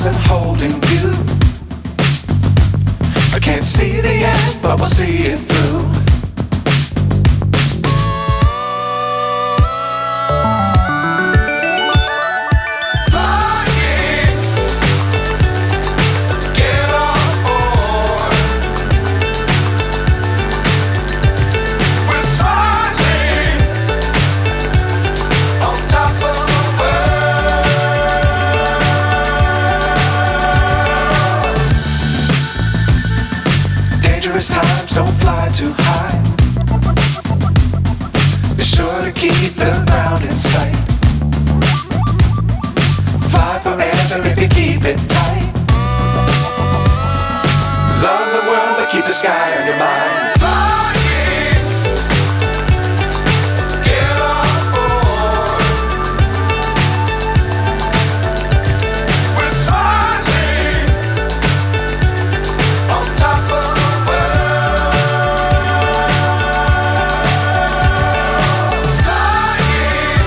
stars and holding you. I can't see the end, but we'll see it through. Times don't fly too high. Be sure to keep the ground in sight. Fly forever if you keep it tight.